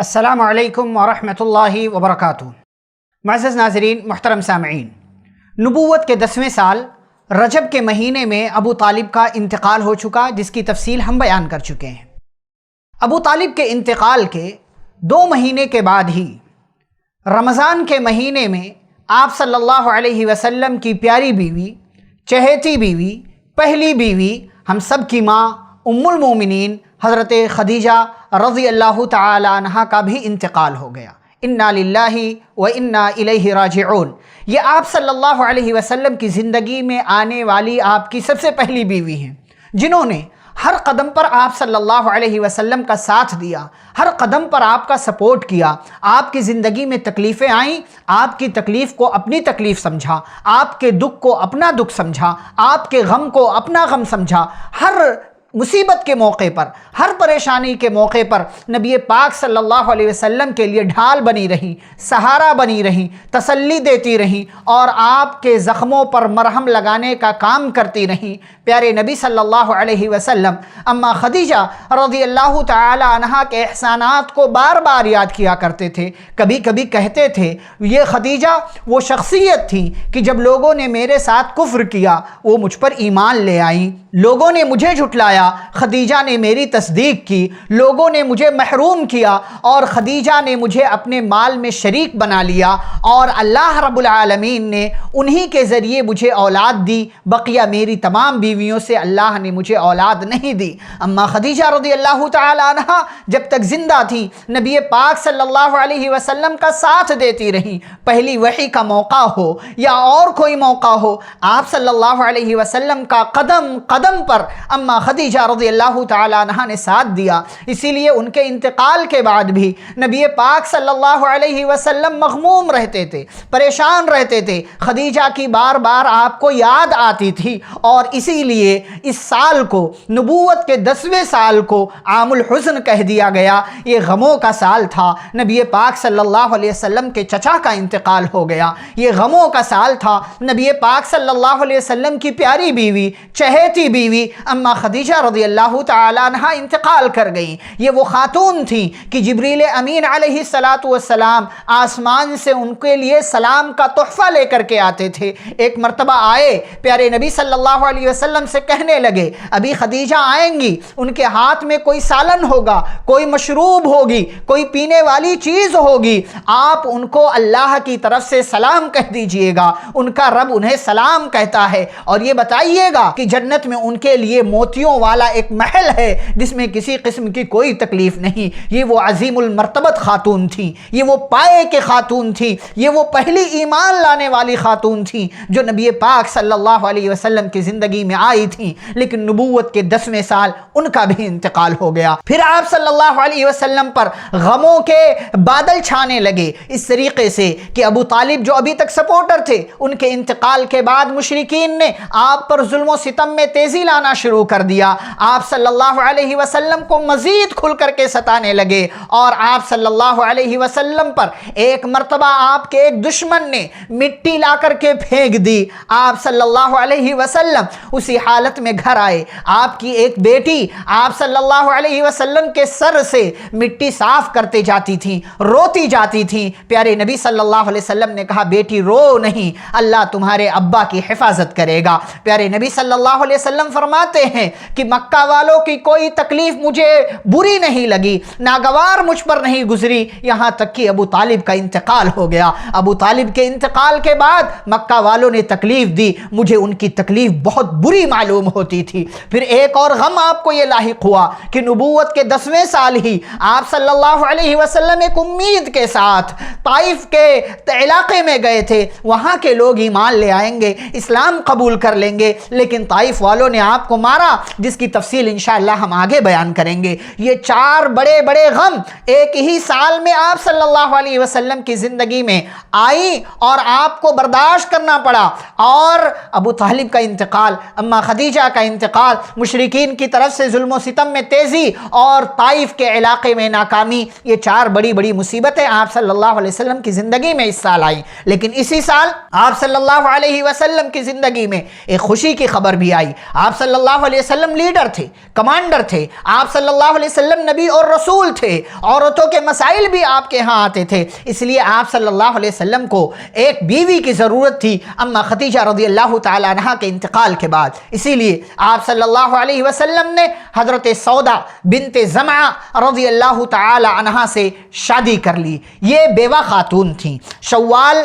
السلام علیکم ورحمۃ اللہ وبرکاتہ۔ معزز ناظرین، محترم سامعین، نبوت کے 10ویں سال رجب کے مہینے میں ابو طالب کا انتقال ہو چکا، جس کی تفصیل ہم بیان کر چکے ہیں۔ ابو طالب کے انتقال کے 2 مہینے کے بعد ہی رمضان کے مہینے میں آپ صلی اللہ علیہ وسلم کی پیاری بیوی، چہیتی بیوی، پہلی بیوی، ہم سب کی ماں ام المومنین حضرت خدیجہ رضی اللہ تعالی عنہا کا بھی انتقال ہو گیا۔ انا للہ و انا الیہ راجعون۔ یہ آپ صلی اللہ علیہ وسلم کی زندگی میں آنے والی آپ کی سب سے پہلی بیوی ہیں، جنہوں نے ہر قدم پر آپ صلی اللہ علیہ وسلم کا ساتھ دیا، ہر قدم پر آپ کا سپورٹ کیا۔ آپ کی زندگی میں تکلیفیں آئیں، آپ کی تکلیف کو اپنی تکلیف سمجھا، آپ کے دکھ کو اپنا دکھ سمجھا، آپ کے غم کو اپنا غم سمجھا۔ ہر مصیبت کے موقع پر، ہر پریشانی کے موقع پر نبی پاک صلی اللہ علیہ وسلم کے لیے ڈھال بنی رہیں، سہارا بنی رہیں، تسلی دیتی رہیں اور آپ کے زخموں پر مرہم لگانے کا کام کرتی رہیں۔ پیارے نبی صلی اللہ علیہ وسلم اما خدیجہ رضی اللہ تعالی عنہا کے احسانات کو بار بار یاد کیا کرتے تھے۔ کبھی کبھی کہتے تھے، یہ خدیجہ وہ شخصیت تھی کہ جب لوگوں نے میرے ساتھ کفر کیا وہ مجھ پر ایمان لے آئیں، لوگوں نے مجھے جھٹلایا، خدیجہ نے میری تصدیق کی، لوگوں نے مجھے محروم کیا اور خدیجہ نے مجھے اپنے مال میں شریک بنا لیا، اور اللہ رب العالمین نے انہی کے ذریعے مجھے اولاد دی۔ بقیہ میری تمام بیویوں سے اللہ نے مجھے اولاد نہیں دی۔ اما خدیجہ رضی اللہ تعالی عنہا جب تک زندہ تھی نبی پاک صلی اللہ علیہ وسلم کا ساتھ دیتی رہیں۔ پہلی وحی کا موقع ہو یا اور کوئی موقع ہو، آپ صلی اللہ علیہ وسلم کا قدم قدم پر اما خدیجہ رضی اللہ تعالی عنہ نے ساتھ دیا۔ اسی لیے ان کے انتقال کے بعد بھی نبی پاک صلی اللہ علیہ وسلم مغموم رہتے تھے، پریشان رہتے تھے۔ خدیجہ کی بار بار آپ کو یاد آتی تھی، اور اسی لیے اس سال کو، نبوت کے 10ویں سال کو عام الحزن کہہ دیا گیا۔ یہ غموں کا سال تھا۔ نبی پاک صلی اللہ علیہ وسلم کے چچا کا انتقال ہو گیا۔ یہ غموں کا سال تھا۔ نبی پاک صلی اللہ علیہ وسلم کی پیاری بیوی، چہیتی بیوی اما خدیجہ رضی اللہ تعالی عنہ انتقال کر گئیں۔ یہ وہ خاتون تھیں کہ جبریل امین علیہ السلام آسمان سے ان کے لیے سلام کا تحفہ لے کر کے آتے تھے۔ ایک مرتبہ آئے، پیارے نبی صلی اللہ علیہ وسلم سے کہنے لگے، ابھی خدیجہ آئیں گی، ان کے ہاتھ میں کوئی سالن ہوگا، کوئی مشروب ہوگی، کوئی پینے والی چیز ہوگی، آپ ان کو اللہ کی طرف سے سلام کہہ دیجئے گا، ان کا رب انہیں سلام کہتا ہے، اور یہ بتائیے گا کہ جنت میں ان کے لیے موتیوں والا ایک محل ہے جس میں کسی قسم کی کوئی تکلیف نہیں۔ یہ وہ عظیم المرتبت خاتون تھی، یہ وہ پائے کے خاتون تھی، یہ وہ پہلی ایمان لانے والی خاتون تھی جو نبی پاک صلی اللہ علیہ وسلم کی زندگی میں آئی تھی۔ لیکن نبوت کے 10ویں سال ان کا بھی انتقال ہو گیا۔ پھر آپ صلی اللہ علیہ وسلم پر غموں کے بادل چھانے لگے، اس طریقے سے کہ ابو طالب جو ابھی تک سپورٹر تھے، ان کے انتقال کے بعد مشرکین نے آپ پر ظلم و ستم میں تیزی لانا شروع کر دیا۔ آپ صلی اللہ علیہ وسلم کو مزید کھل کر کے ستانے لگے، اور آپ صلی اللہ علیہ وسلم پر ایک مرتبہ آپ کے ایک دشمن نے مٹی لا کر کے پھینک دی۔ آپ صلی اللہ علیہ وسلم اسی حالت میں گھر آئے۔ آپ کی ایک بیٹی آپ صلی اللہ علیہ وسلم کے سر سے مٹی صاف کرتے جاتی تھی، روتی جاتی تھی۔ پیارے نبی صلی اللہ علیہ وسلم نے کہا، بیٹی رو نہیں، اللہ تمہارے ابا کی حفاظت کرے گا۔ پیارے نبی صلی اللہ علیہ وسلم فرماتے ہیں کہ مکہ والوں کی کوئی تکلیف مجھے بری نہیں لگی، ناگوار مجھ پر نہیں گزری، یہاں تک کہ ابو طالب کا انتقال ہو گیا۔ ابو طالب کے انتقال کے بعد مکہ والوں نے تکلیف دی، مجھے ان کی تکلیف بہت بری معلوم ہوتی تھی۔ پھر ایک اور غم آپ کو یہ لاحق ہوا کہ نبوت کے 10ویں سال ہی آپ صلی اللہ علیہ وسلم ایک امید کے ساتھ طائف کے علاقے میں گئے تھے، وہاں کے لوگ ایمان لے آئیں گے، اسلام قبول کر لیں گے، لیکن طائف والوں نے آپ کو مارا، جس کی تفصیل انشاءاللہ ہم آگے بیان کریں گے۔ یہ 4 بڑے بڑے غم ایک ہی سال میں آپ صلی اللہ علیہ وسلم کی زندگی میں آئی، اور آپ کو برداشت کرنا پڑا۔ اور ابو طالب کا انتقال، اما خدیجہ کا انتقال، مشرکین کی طرف سے ظلم و ستم میں تیزی، اور طائف کے علاقے میں ناکامی، یہ 4 بڑی بڑی مصیبتیں آپ صلی اللہ علیہ وسلم کی زندگی میں اس سال آئیں۔ لیکن اسی سال آپ صلی اللہ علیہ وسلم کی زندگی میں ایک خوشی کی خبر بھی آئی۔ آپ صلی اللہ علیہ وسلم لیڈر تھے، کمانڈر تھے، آپ صلی اللہ علیہ وسلم نبی اور رسول تھے، عورتوں کے مسائل بھی آپ کے ہاں آتے تھے، اس لیے آپ صلی اللہ علیہ وسلم کو ایک بیوی کی ضرورت تھی اما خدیجہ رضی اللہ تعالی عنہ کے انتقال کے بعد۔ اسی لیے آپ صلی اللہ علیہ وسلم نے حضرت سودا بنت زمعہ رضی اللہ تعالی عنہ سے شادی کر لی۔ یہ بیوہ خاتون تھیں۔ شوال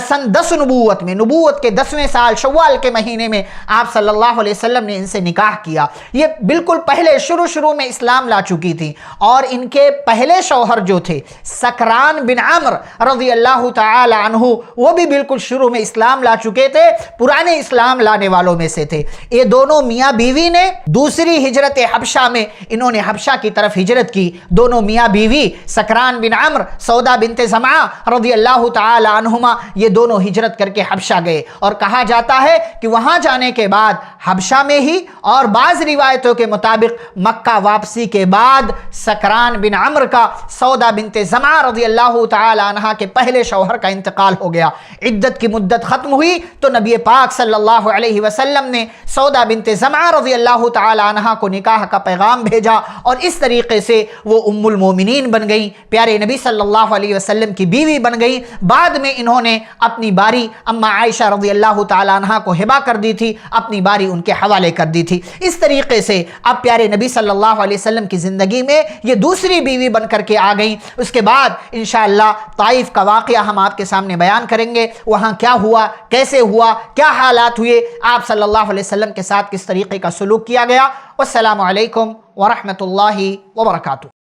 سن 10 نبوت میں، نبوت کے 10ویں سال شوال کے مہینے میں آپ صلی اللہ علیہ وسلم نے ان سے نکاح کیا۔ یہ بالکل پہلے شروع میں اسلام لا چکی تھی، اور ان کے پہلے شوہر جو تھے سکران بن عمر رضی اللہ تعالی عنہ، وہ بھی بالکل شروع میں اسلام لا چکے تھے، پرانے اسلام لانے والوں میں سے تھے۔ یہ دونوں میاں بیوی نے دوسری ہجرت حبشہ میں انہوں نے حبشہ کی طرف ہجرت کی۔ دونوں میاں بیوی سکران بن عمر، سودا بنت زمعہ رضی اللہ تعالی عنہما، یہ دونوں ہجرت کر کے حبشہ گئے، اور کہا جاتا ہے کہ وہاں جانے کے بعد حبشہ میں ہی، اور بعض روایتوں کے مطابق مکہ واپسی کے بعد، سکران بن عمر کا سودا بنت زمعہ رضی اللہ تعالی عنہ کے پہلے شوہر کا انتقال ہو گیا۔ عدت کی مدت ختم ہوئی تو نبی پاک صلی اللہ علیہ وسلم نے سودا بنت زمعہ رضی اللہ تعالی عنہ کو نکاح کا پیغام بھیجا، اور اس طریقے سے وہ ام المومنین بن گئی، پیارے نبی صلی اللہ علیہ وسلم کی بیوی بن گئی۔ بعد میں انہوں نے اپنی باری اما عائشہ رضی اللہ تعالی عنہ کو ہبہ کر دی تھی، اپنی باری ان کے حوالے کر دی تھی۔ اس طریقے سے اب پیارے نبی صلی اللہ علیہ وسلم کی زندگی میں یہ دوسری بیوی بن کر کے آ گئیں۔ اس کے بعد انشاءاللہ طائف کا واقعہ ہم آپ کے سامنے بیان کریں گے، وہاں کیا ہوا، کیسے ہوا، کیا حالات ہوئے، آپ صلی اللہ علیہ وسلم کے ساتھ کس طریقے کا سلوک کیا گیا۔ والسلام علیکم ورحمۃ اللہ وبرکاتہ۔